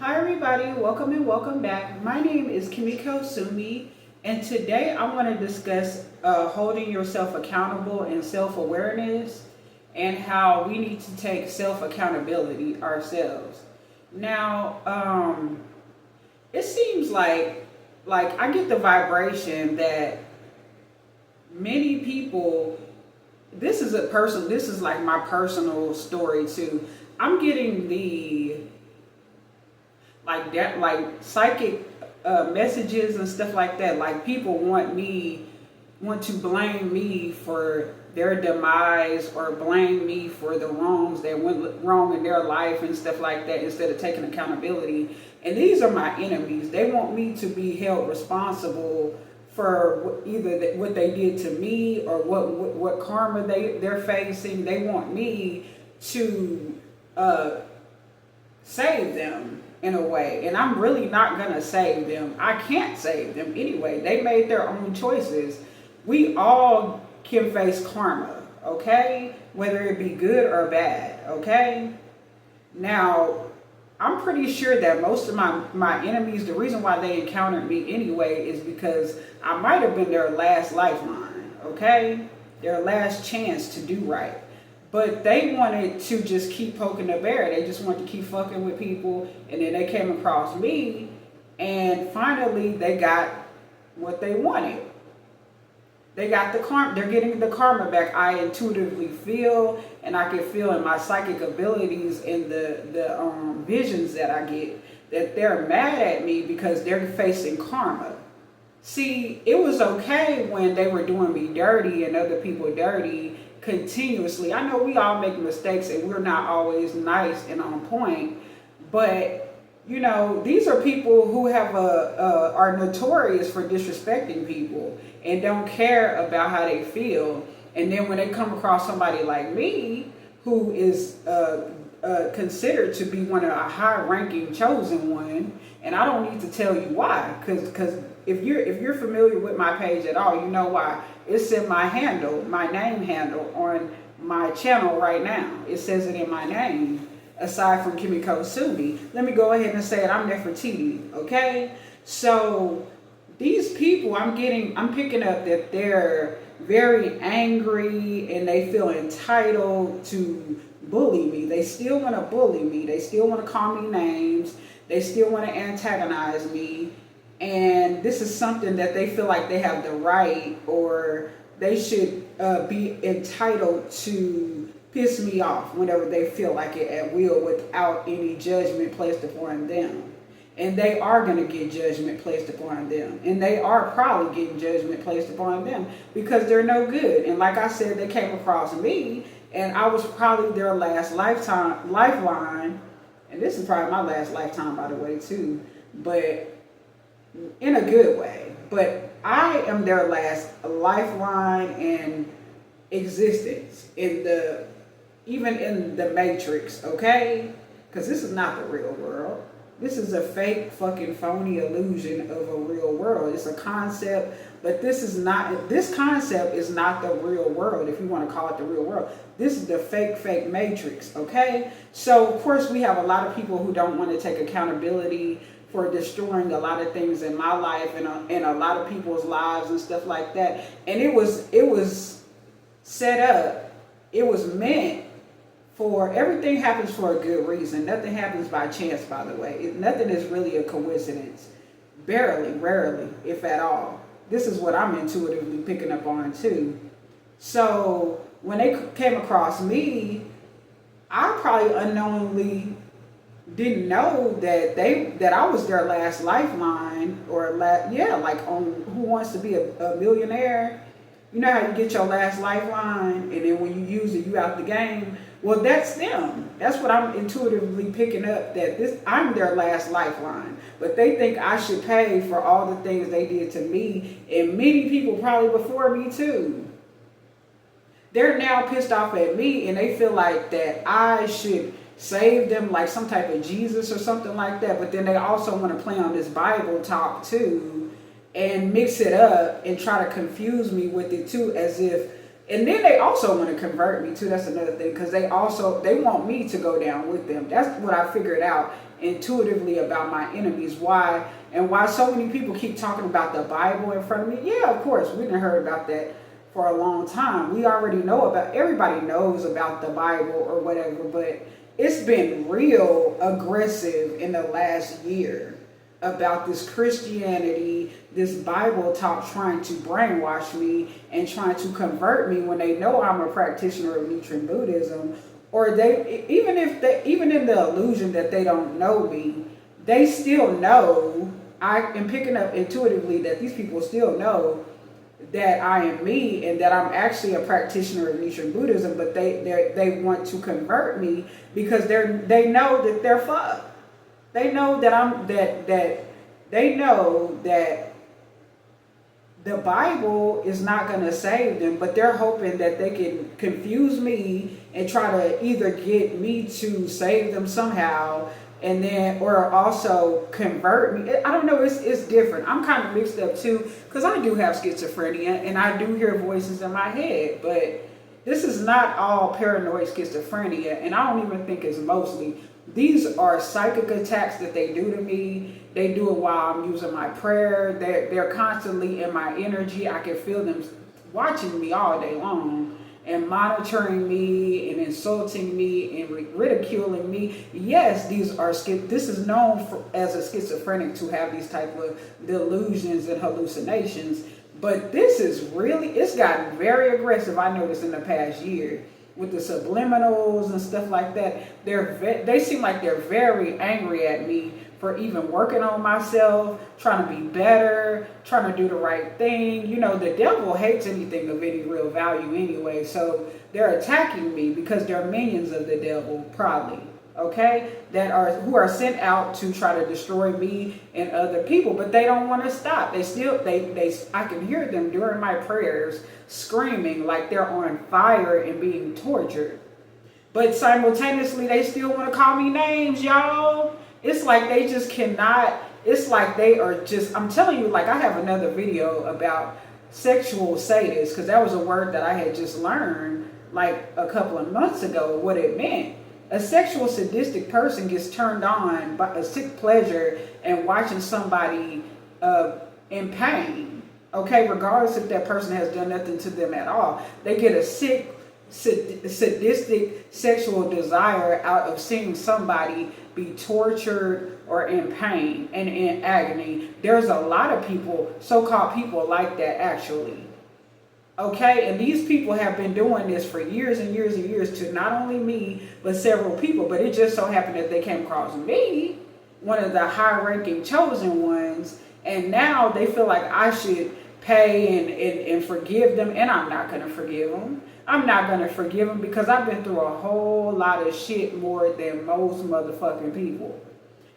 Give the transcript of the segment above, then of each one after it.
Hi everybody, welcome and welcome back. My name is Kimiko Sumi, and today I want to discuss holding yourself accountable and self-awareness and how we need to take self-accountability ourselves. Now, it seems like I get the vibration that many people this is like my personal story too. I'm getting the like that like psychic messages and stuff like that, like people want to blame me for their demise or blame me for the wrongs that went wrong in their life and stuff like that instead of taking accountability. And these are my enemies. They want me to be held responsible for either what they did to me or what karma they're facing. They want me to uh, save them in a way, and I'm really not gonna save them. I can't save them anyway. They made their own choices. We all can face karma, okay, whether it be good or bad, okay. Now, I'm pretty sure that most of my enemies, the reason why they encountered me anyway is because I might have been their last lifeline, okay, their last chance to do right. But they wanted to just keep poking the bear. They just wanted to keep fucking with people. And then they came across me. And finally, they got what they wanted. They got the karma. They're getting the karma back. I intuitively feel, and I can feel in my psychic abilities and the visions that I get that they're mad at me because they're facing karma. See, it was okay when they were doing me dirty and other people dirty continuously. I know we all make mistakes and we're not always nice and on point, but you know, these are people who have are notorious for disrespecting people and don't care about how they feel. And then when they come across somebody like me, who is considered to be one of a high-ranking chosen one, and I don't need to tell you why, because if you're familiar with my page at all, you know why. It's in my handle, my name handle on my channel right now. It says it in my name. Aside from Kimiko Sumi, let me go ahead and say it. I'm Nefertiti. Okay, so these people, I'm picking up that they're very angry and they feel entitled to bully me. They still want to bully me. They still want to call me names. They still want to antagonize me. And this is something that they feel like they have the right, or they should be entitled to piss me off whenever they feel like it at will without any judgment placed upon them. And they are going to get judgment placed upon them. And they are probably getting judgment placed upon them because they're no good. And like I said, they came across me and I was probably their last lifeline. And this is probably my last lifetime, by the way, too. But in a good way. But I am their last lifeline and existence even in the matrix, okay? Because this is not the real world. This is a fake fucking phony illusion of a real world. It's a concept, but this concept is not the real world, if you want to call it the real world. This is the fake matrix, okay? So of course we have a lot of people who don't want to take accountability for destroying a lot of things in my life and a lot of people's lives and stuff like that. And it was set up, it was meant for, everything happens for a good reason. Nothing happens by chance, by the way. Nothing is really a coincidence. Barely, rarely, if at all. This is what I'm intuitively picking up on too. So when they came across me, I probably unknowingly didn't know that I was their last lifeline, or like on Who Wants to Be a Millionaire. You know how you get your last lifeline and then when you use it, you out the game. Well, that's them. That's what I'm intuitively picking up, that I'm their last lifeline. But they think I should pay for all the things they did to me and many people probably before me too. They're now pissed off at me and they feel like that I should save them like some type of Jesus or something like that. But then they also want to play on this Bible talk too and mix it up and try to confuse me with it too, as if, and then they also want to convert me too. That's another thing, because they want me to go down with them. That's what I figured out intuitively about my enemies. Why? And why so many people keep talking about the Bible in front of me? Yeah, of course, we done heard about that for a long time. We already know about, everybody knows about the Bible or whatever, but it's been real aggressive in the last year about this Christianity, this Bible talk trying to brainwash me and trying to convert me when they know I'm a practitioner of Nichiren Buddhism, or they even in the illusion that they don't know me, they still know. I am picking up intuitively that these people still know that I am me and that I'm actually a practitioner of Nichiren Buddhism, but they want to convert me because they know that they're fucked. They know that they know that the Bible is not going to save them, but they're hoping that they can confuse me and try to either get me to save them somehow, and then or also convert me. I don't know. It's different. I'm kind of mixed up too because I do have schizophrenia and I do hear voices in my head, but this is not all paranoid schizophrenia, and I don't even think it's mostly. These are psychic attacks that they do to me. They do it while I'm using my prayer. They're constantly in my energy. I can feel them watching me all day long and monitoring me and insulting me and ridiculing me. Yes, this is known as a schizophrenic to have these type of delusions and hallucinations. But this is really, it's gotten very aggressive, I noticed in the past year. With the subliminals and stuff like that, they seem like they're very angry at me for even working on myself, trying to be better, trying to do the right thing. You know, the devil hates anything of any real value anyway, so they're attacking me because they're minions of the devil, probably. Okay, who are sent out to try to destroy me and other people, but they don't want to stop. I can hear them during my prayers screaming like they're on fire and being tortured, but simultaneously they still want to call me names, y'all. It's like they just cannot. It's like they are just. I'm telling you, like I have another video about sexual sadists because that was a word that I had just learned like a couple of months ago. What it meant. A sexual sadistic person gets turned on by a sick pleasure and watching somebody in pain. Okay, regardless if that person has done nothing to them at all. They get a sick, sadistic sexual desire out of seeing somebody be tortured or in pain and in agony. There's a lot of people, so-called people like that actually. Okay, and these people have been doing this for years and years and years to not only me, but several people. But it just so happened that they came across me, one of the high-ranking chosen ones, and now they feel like I should pay and forgive them, and I'm not going to forgive them. I'm not going to forgive them because I've been through a whole lot of shit more than most motherfucking people.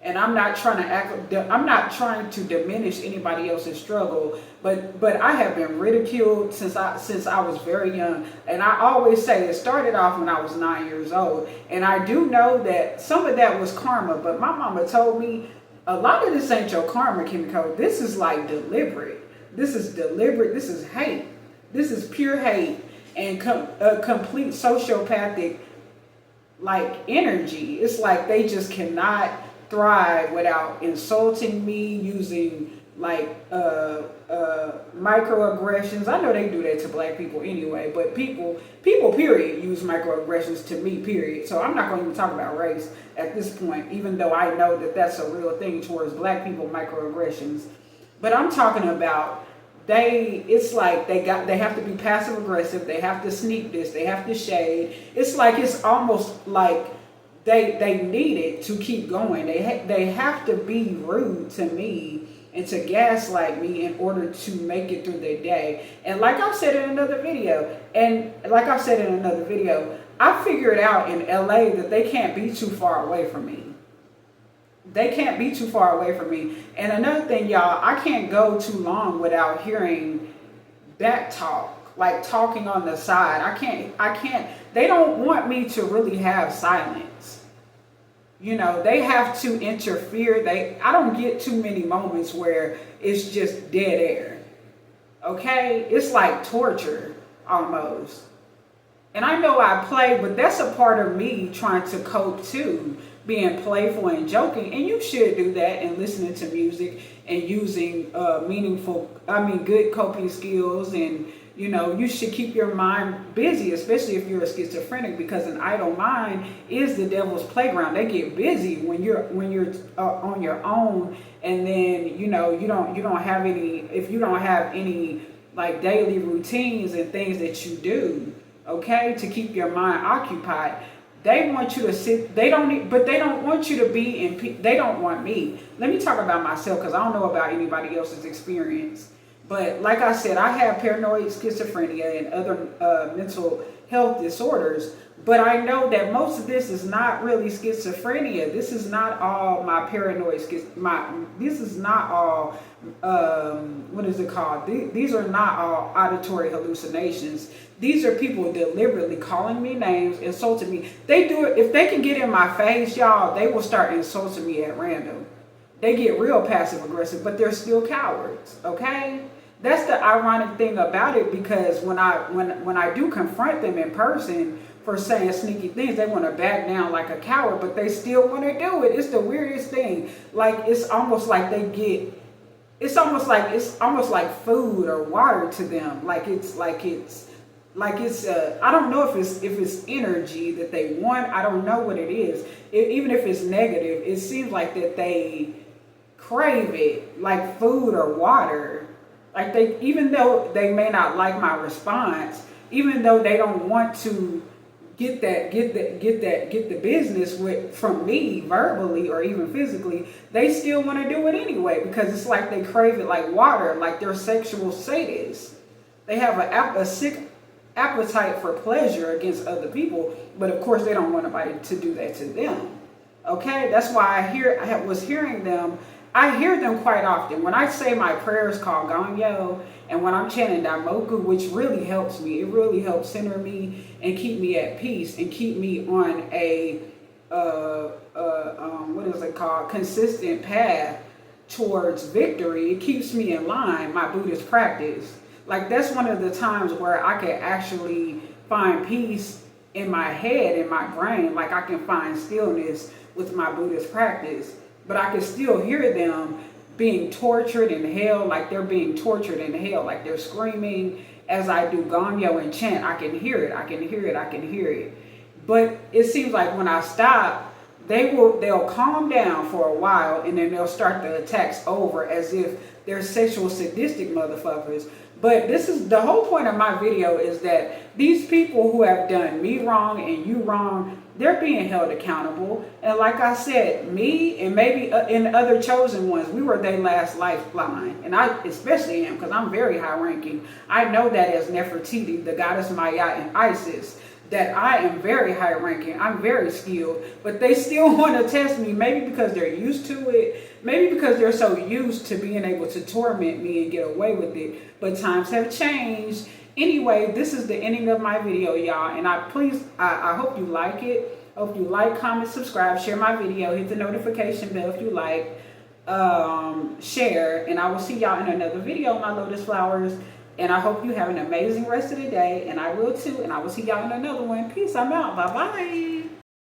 And I'm not trying to diminish anybody else's struggle, but I have been ridiculed since I was very young. And I always say it started off when I was 9 years old. And I do know that some of that was karma, but my mama told me a lot of this ain't your karma, Kimiko. This is like deliberate. This is deliberate. This is hate. This is pure hate and a complete sociopathic like energy. It's like they just cannot thrive without insulting me, using like microaggressions. I know they do that to black people anyway, but people period use microaggressions to me period. So I'm not going to even talk about race at this point, even though I know that that's a real thing towards black people, microaggressions. But I'm talking about it's like they have to be passive aggressive, they have to sneak this, they have to shade. It's like it's almost like they need it to keep going. They have to be rude to me and to gaslight me in order to make it through their day. And like I've said in another video, I figured out in LA that they can't be too far away from me. They can't be too far away from me. And another thing, y'all, I can't go too long without hearing back talk, like talking on the side. I can't, they don't want me to really have silence. You know, they have to interfere. I don't get too many moments where it's just dead air. Okay? It's like torture almost. And I know I play, but that's a part of me trying to cope too. being playful and joking, and you should do that, and listening to music and using good coping skills, and you should keep your mind busy, especially if you're a schizophrenic, because an idle mind is the devil's playground. They get busy when you're on your own, and then you don't have any, if you don't have any like daily routines and things that you do, okay, to keep your mind occupied. They want you to sit. They don't want you to be in. They don't want me. Let me talk about myself, because I don't know about anybody else's experience. But like I said, I have paranoid schizophrenia and other mental health disorders. But I know that most of this is not really schizophrenia. This is not all my paranoid this is not all, what is it called? These are not all auditory hallucinations. These are people deliberately calling me names, insulting me. They do it, if they can get in my face, y'all, they will start insulting me at random. They get real passive aggressive, but they're still cowards, okay? That's the ironic thing about it, because when I do confront them in person for saying sneaky things, they want to back down like a coward, but they still want to do it. It's the weirdest thing. Like, it's almost like it's almost like food or water to them. I don't know if it's energy that they want. I don't know what it is. Even if it's negative, it seems like that they crave it like food or water. Like, even though they may not like my response, even though they don't want to get the business from me verbally or even physically, they still want to do it anyway, because it's like they crave it like water, like they're sexual sadists. They have a sick appetite for pleasure against other people, but of course they don't want anybody to do that to them. Okay, that's why I hear them quite often when I say my prayers called Ganyo, and when I'm chanting Daimoku, which really helps me. It really helps center me and keep me at peace and keep me on a consistent path towards victory. It keeps me in line, my Buddhist practice. Like, that's one of the times where I can actually find peace in my head, in my brain. Like, I can find stillness with my Buddhist practice. But I can still hear them being tortured in hell, like they're being tortured in hell, like they're screaming as I do Ganyo and chant. I can hear it. But it seems like when I stop, they'll calm down for a while, and then they'll start the attacks over as if they're sexual sadistic motherfuckers. But this is the whole point of my video, is that these people who have done me wrong and you wrong, they're being held accountable. And like I said, me and maybe in other chosen ones, we were their last lifeline. And I especially am, because I'm very high ranking. I know that as Nefertiti, the goddess Maya, and Isis, that I am very high ranking. I'm very skilled, but they still want to test me, maybe because they're used to it. Maybe because they're so used to being able to torment me and get away with it. But times have changed. Anyway, this is the ending of my video, y'all. And I hope you like it. Hope you like, comment, subscribe, share my video, hit the notification bell if you like, share. And I will see y'all in another video, my lotus flowers. And I hope you have an amazing rest of the day. And I will too. And I will see y'all in another one. Peace. I'm out. Bye-bye.